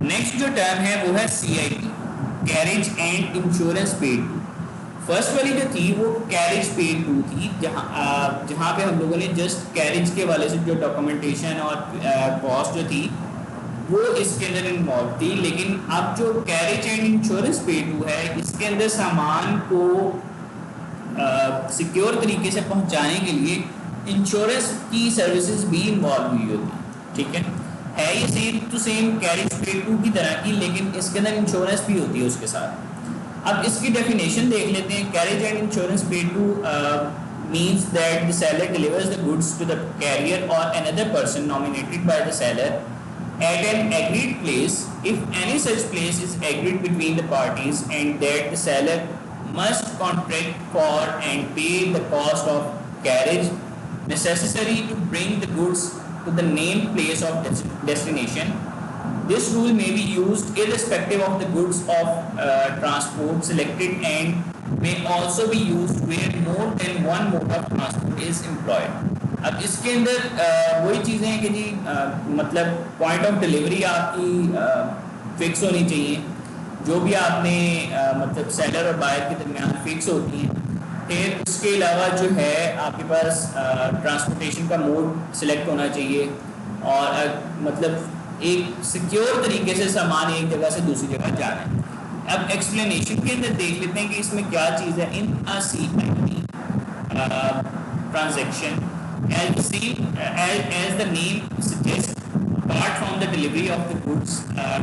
Next जो term है वो है CIP, carriage and insurance paid to. First वाली जो थी वो कैरेज पेड टू थी, जहाँ पे हम लोगों ने जस्ट कैरेज के वाले से जो डॉक्यूमेंटेशन और कॉस्ट जो थी वो इसके अंदर इन्वॉल्व थी। लेकिन अब जो carriage and insurance paid to है, इसके अंदर सामान को सिक्योर तरीके से पहुंचाने के लिए इंश्योरेंस की सर्विसेज भी इन्वॉल्व हुई होती। ठीक है ये same to same carriage paid to की तरह की, लेकिन इसके अंदर इंश्योरेंस भी होती है उसके साथ। अब इसकी डेफिनेशन देख लेते हैं। Carriage and insurance paid to means that the seller delivers the goods to the carrier or another person nominated by the seller at an agreed place if any such place is agreed between the parties, and that the seller must contract for and pay the cost of carriage necessary to bring the goods to the named place of destination. This rule may be used irrespective of the goods of transport selected and may also be used where more than one mode of transport is employed. अब इसके अंदर वही चीज़ें हैं कि जी मतलब point of delivery आपकी fix होनी चाहिए, जो भी आपने मतलब सेलर और बायर के दरमियान फिक्स होती हैं। फिर उसके अलावा जो है आपके पास ट्रांसपोर्टेशन का मोड सिलेक्ट होना चाहिए, और मतलब एक सिक्योर तरीके से सामान एक जगह से दूसरी जगह जाना है। अब एक्सप्लेनेशन के अंदर देख लेते हैं कि इसमें क्या चीज़ है। इन अ CIP transaction, as the name suggests, apart from the delivery of the goods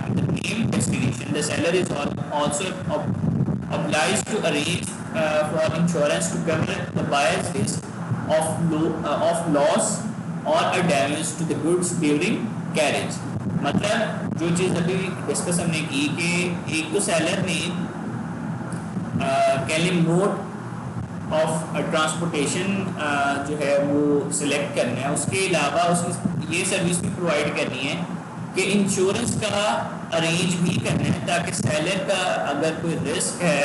to the named destination, the seller is also obliged to arrange for insurance to cover the buyer's risk of loss or a damage to the goods during carriage। मतलब जो चीज़ अभी discuss हमने की कि एक तो seller ने कैलिम mode of transportation जो है वो सिलेक्ट करना है, उसके अलावा उसकी ये सर्विस भी प्रोवाइड करनी है कि इंश्योरेंस का अरेंज भी करना है, ताकि सेलर का अगर कोई रिस्क है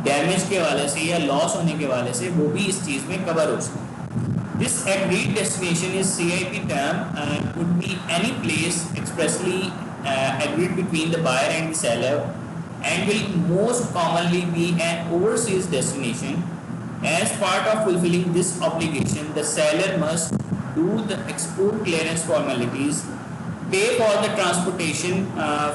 डैमेज के वाले से या लॉस होने के वाले से वो भी इस चीज़ में कवर हो सके। This agreed destination is CIP term could be any place expressly agreed between the buyer and the seller, and will most commonly be an overseas destination. As part of fulfilling this obligation, the seller must do the export clearance formalities, pay for the transportation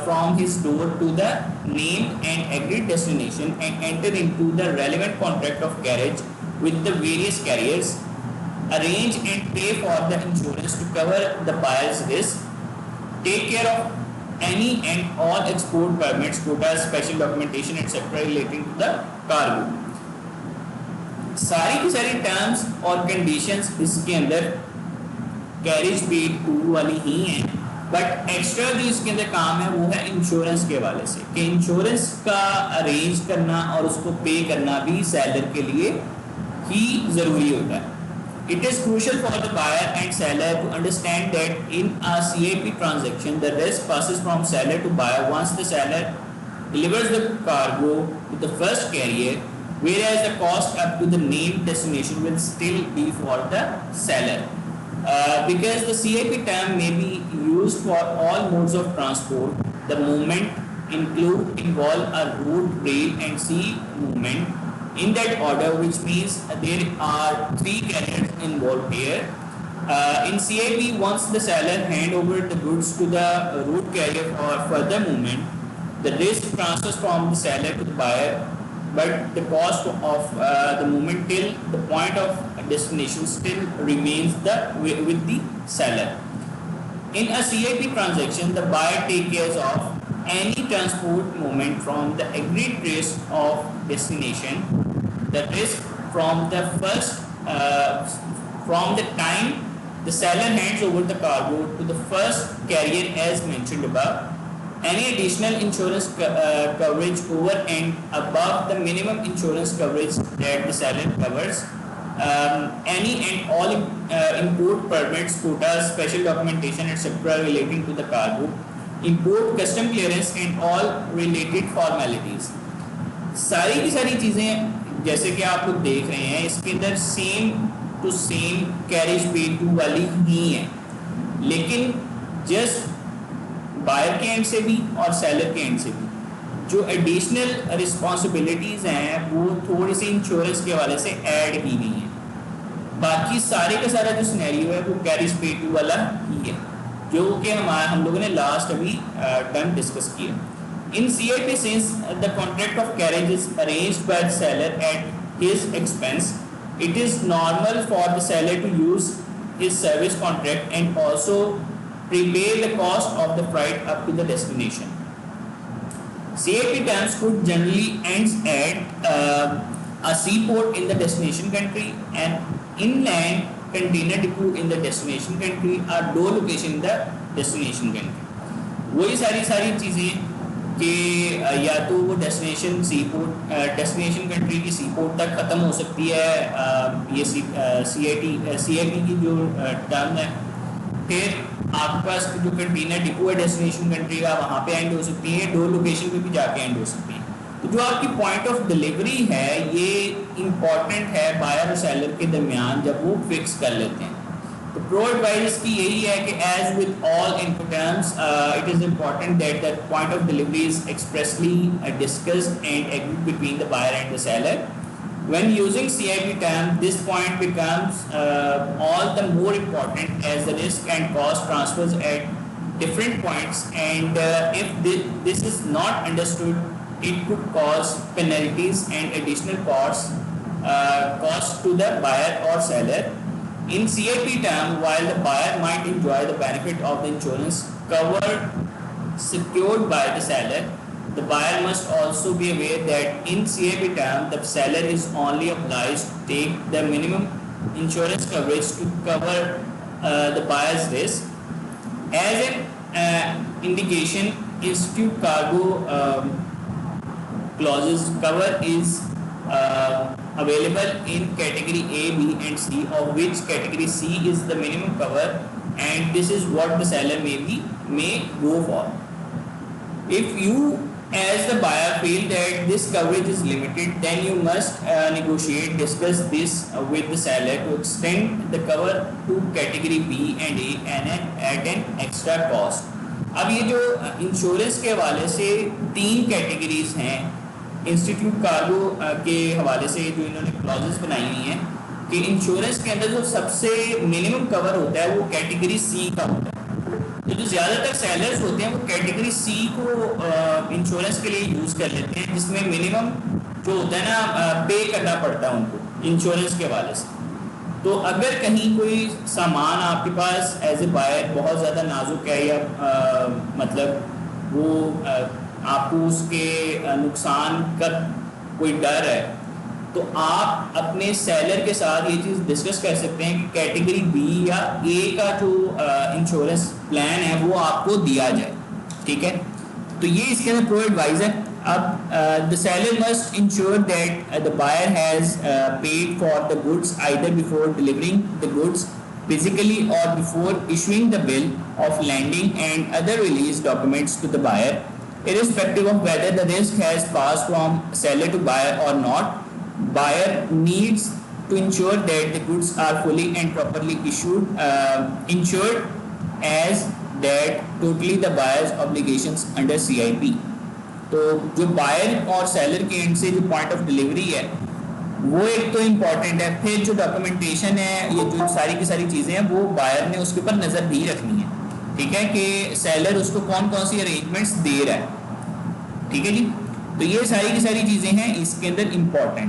from his door to the named and agreed destination, and enter into the relevant contract of carriage with the various carriers, arrange and pay for the insurance to cover the buyer's risk, take care of any and all export permits, quotas, special documentation etc. relating to the cargo। सारी की सारी terms और conditions इसके अंदर carriage paid to वाली ही हैं, but extra जो इसके अंदर काम है वो है इंश्योरेंस के वाले से, कि इंश्योरेंस का अरेंज करना और उसको पे करना भी सेलर के लिए ही ज़रूरी होता है। It is crucial for the buyer and seller to understand that in a CIP transaction, the risk passes from seller to buyer once the seller delivers the cargo to the first carrier, whereas the cost up to the named destination will still be for the seller. Because the CIP term may be used for all modes of transport, the movement involve a road, rail and sea movement in that order, which means there are 3 carriers involved here. In CIP, once the seller hand over the goods to the road carrier for further movement, the risk transfers from the seller to the buyer, but the cost of the movement till the point of destination still remains with the seller. In a CIP transaction, the buyer takes care of any transport movement from the agreed place of destination. The risk from the time the seller hands over the cargo to the first carrier as mentioned above. Any additional insurance coverage over and above the minimum insurance coverage that the seller covers, any and all import permits, quotas, special documentation etc. relating to the cargo, import custom clearance and all related formalities। सारी की सारी चीज़ें जैसे कि आप लोग देख रहे हैं इसके अंदर same to same carriage paid to वाली ही है, लेकिन जस्ट बायर के एंड से भी और सेलर के एंड से भी जो एडिशनल रिस्पॉन्सिबिलिटीज़ हैं वो थोड़ी सी इंश्योरेंस के हवाले से ऐड की गई हैं। बाकी सारे का सारा जो सिनेरियो है वो कैरिज पे टू वाला ही है, जो कि हम लोगों ने लास्ट अभी टर्म डिस्कस किया। इन CIP, since the contract of carriage is arranged by the seller at his expense, it is normal for the seller to use his service contract and also prepay the cost of the freight up to the destination. CIP terms could generally end at a seaport in the destination country and inland container depot in the destination country or door location in the destination country। वही सारी चीज़ें कि या तो वो destination सी port destination country की सी port तक ख़त्म हो सकती है, ये CIP की जो टर्म है। फिर आपके पास जो कंटेनर डिपो है डेस्टिनेशन कंट्री का वहाँ पे एंड हो सकती है, दो लोकेशन पे भी जाके एंड हो सकती है। तो जो आपकी पॉइंट ऑफ डिलीवरी है ये इम्पॉर्टेंट है बायर और सेलर के दरमियान जब वो फिक्स कर लेते हैं। तो प्रो एडवाइस की यही है कि as with all input it is important that the point of delivery is expressly discussed and agreed between the buyer and the seller. When using CIP term, this point becomes all the more important as the risk and cost transfers at different points, and if this is not understood, it could cause penalties and additional costs to the buyer or seller. In CIP term, while the buyer might enjoy the benefit of the insurance cover secured by the seller, the buyer must also be aware that in CIP term, the seller is only obliged to take the minimum insurance coverage to cover the buyer's risk. As an indication, institute cargo clauses cover is available in category A, B and C, of which category C is the minimum cover, and this is what the seller may go for. If you as the buyer feel that this coverage is limited, then you must discuss this with the seller to extend the cover to category B and A and at an extra cost. अब ये जो insurance के हवाले से 3 categories हैं institute cargo के हवाले से जो इन्होंने क्लॉजेस बनाई हुई हैं कि इंश्योरेंस के अंदर जो सबसे मिनिमम कवर होता है वो कैटेगरी C का होता है। तो जो ज़्यादातर सेलर्स होते हैं वो कैटेगरी C को इंश्योरेंस के लिए यूज़ कर लेते हैं, जिसमें मिनिमम जो होता है ना पे करना पड़ता है उनको इंश्योरेंस के हवाले से। तो अगर कहीं कोई सामान आपके पास एज ए बायर बहुत ज़्यादा नाजुक है या मतलब वो आपको उसके नुकसान का कोई डर है, तो आप अपने सेलर के साथ ये चीज़ डिस्कस कर सकते हैं कि कैटेगरी B या A का जो इंश्योरेंस प्लान है वो आपको दिया जाए। ठीक है, तो ये इसके अंदर प्रो एडवाइस है। अब the seller must ensure that the buyer has paid for the goods either before delivering the goods physically or before issuing the bill of landing and other release documents to the buyer, irrespective of whether the risk has passed from seller to buyer or not. Buyer needs to ensure that the goods are fully and properly insured as that totally the buyer's obligations under CIP. तो जो buyer और seller के and से जो point of delivery है वो एक तो इम्पॉर्टेंट है। फिर जो डॉक्यूमेंटेशन है, ये जो सारी की सारी चीज़ें हैं वो बायर ने उसके ऊपर नज़र भी रखनी है। ठीक है, कि सेलर उसको कौन कौन सी अरेंजमेंट्स दे रहा है। ठीक है जी, तो ये सारी की सारी चीज़ें हैं इसके अंदर इम्पॉर्टेंट।